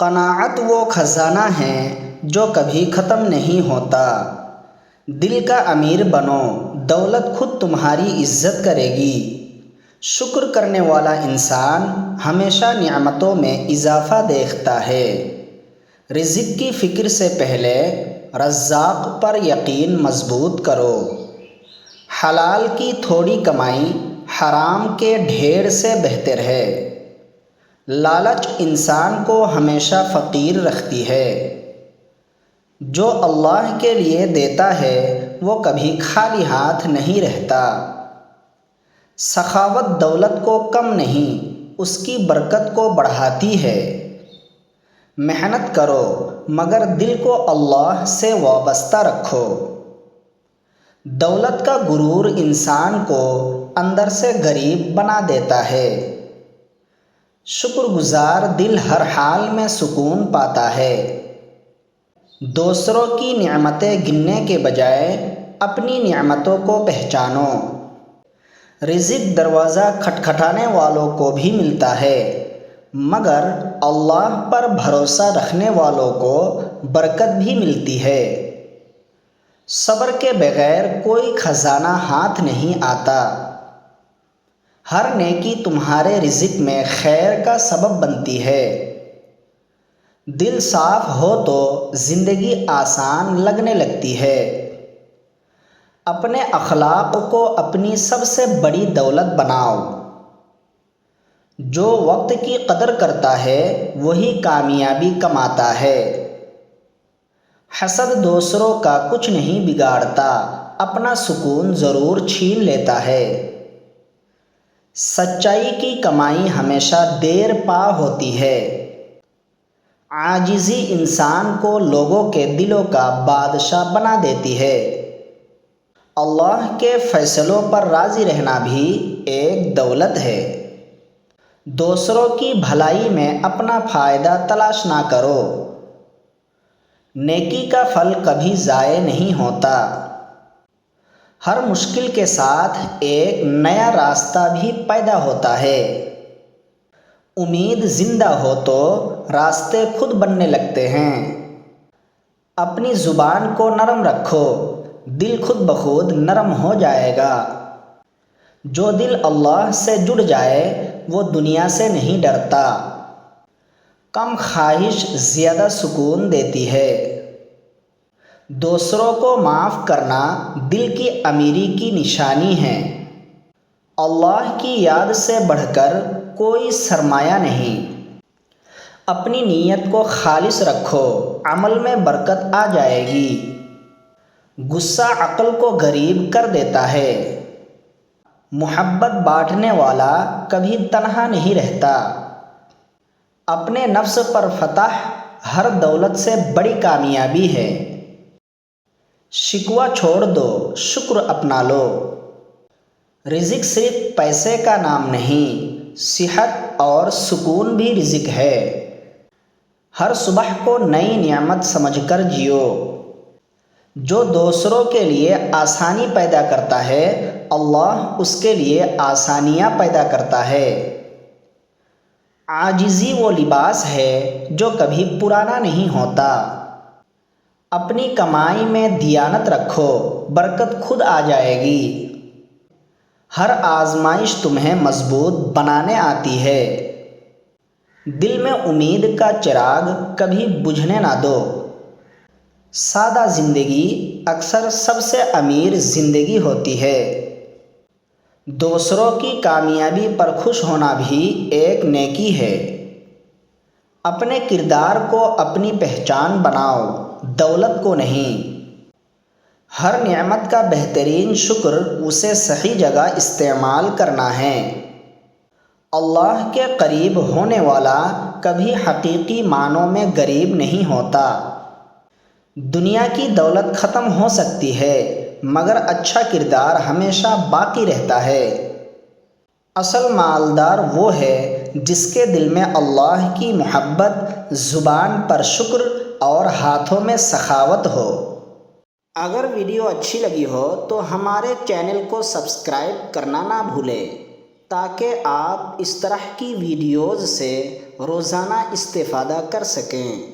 قناعت وہ خزانہ ہے جو کبھی ختم نہیں ہوتا۔ دل کا امیر بنو، دولت خود تمہاری عزت کرے گی۔ شکر کرنے والا انسان ہمیشہ نعمتوں میں اضافہ دیکھتا ہے۔ رزق کی فکر سے پہلے رزاق پر یقین مضبوط کرو۔ حلال کی تھوڑی کمائی حرام کے ڈھیر سے بہتر ہے۔ لالچ انسان کو ہمیشہ فقیر رکھتی ہے۔ جو اللہ کے لیے دیتا ہے وہ کبھی خالی ہاتھ نہیں رہتا۔ سخاوت دولت کو کم نہیں، اس کی برکت کو بڑھاتی ہے۔ محنت کرو مگر دل کو اللہ سے وابستہ رکھو۔ دولت کا غرور انسان کو اندر سے غریب بنا دیتا ہے۔ شکر گزار دل ہر حال میں سکون پاتا ہے۔ دوسروں کی نعمتیں گننے کے بجائے اپنی نعمتوں کو پہچانو۔ رزق دروازہ کھٹکھٹانے والوں کو بھی ملتا ہے، مگر اللہ پر بھروسہ رکھنے والوں کو برکت بھی ملتی ہے۔ صبر کے بغیر کوئی خزانہ ہاتھ نہیں آتا۔ ہر نیکی تمہارے رزق میں خیر کا سبب بنتی ہے۔ دل صاف ہو تو زندگی آسان لگنے لگتی ہے۔ اپنے اخلاق کو اپنی سب سے بڑی دولت بناؤ۔ جو وقت کی قدر کرتا ہے وہی کامیابی کماتا ہے۔ حسد دوسروں کا کچھ نہیں بگاڑتا، اپنا سکون ضرور چھین لیتا ہے۔ سچائی کی کمائی ہمیشہ دیر پا ہوتی ہے۔ عاجزی انسان کو لوگوں کے دلوں کا بادشاہ بنا دیتی ہے۔ اللہ کے فیصلوں پر راضی رہنا بھی ایک دولت ہے۔ دوسروں کی بھلائی میں اپنا فائدہ تلاش نہ کرو۔ نیکی کا پھل کبھی ضائع نہیں ہوتا۔ ہر مشکل کے ساتھ ایک نیا راستہ بھی پیدا ہوتا ہے۔ امید زندہ ہو تو راستے خود بننے لگتے ہیں۔ اپنی زبان کو نرم رکھو، دل خود بخود نرم ہو جائے گا۔ جو دل اللہ سے جڑ جائے وہ دنیا سے نہیں ڈرتا۔ کم خواہش زیادہ سکون دیتی ہے۔ دوسروں کو معاف کرنا دل کی امیری کی نشانی ہے۔ اللہ کی یاد سے بڑھ کر کوئی سرمایہ نہیں۔ اپنی نیت کو خالص رکھو، عمل میں برکت آ جائے گی۔ غصہ عقل کو غریب کر دیتا ہے۔ محبت بانٹنے والا کبھی تنہا نہیں رہتا۔ اپنے نفس پر فتح ہر دولت سے بڑی کامیابی ہے۔ شکوہ چھوڑ دو، شکر اپنا لو۔ رزق صرف پیسے کا نام نہیں، صحت اور سکون بھی رزق ہے۔ ہر صبح کو نئی نعمت سمجھ کر جیو۔ جو دوسروں کے لیے آسانی پیدا کرتا ہے اللہ اس کے لیے آسانیاں پیدا کرتا ہے۔ عاجزی وہ لباس ہے جو کبھی پرانا نہیں ہوتا۔ اپنی کمائی میں دیانت رکھو، برکت خود آ جائے گی۔ ہر آزمائش تمہیں مضبوط بنانے آتی ہے۔ دل میں امید کا چراغ کبھی بجھنے نہ دو۔ سادہ زندگی اکثر سب سے امیر زندگی ہوتی ہے۔ دوسروں کی کامیابی پر خوش ہونا بھی ایک نیکی ہے۔ اپنے کردار کو اپنی پہچان بناؤ، دولت کو نہیں۔ ہر نعمت کا بہترین شکر اسے صحیح جگہ استعمال کرنا ہے۔ اللہ کے قریب ہونے والا کبھی حقیقی معنوں میں غریب نہیں ہوتا۔ دنیا کی دولت ختم ہو سکتی ہے مگر اچھا کردار ہمیشہ باقی رہتا ہے۔ اصل مالدار وہ ہے جس کے دل میں اللہ کی محبت، زبان پر شکر اور ہاتھوں میں سخاوت ہو۔ اگر ویڈیو اچھی لگی ہو تو ہمارے چینل کو سبسکرائب کرنا نہ بھولیں تاکہ آپ اس طرح کی ویڈیوز سے روزانہ استفادہ کر سکیں۔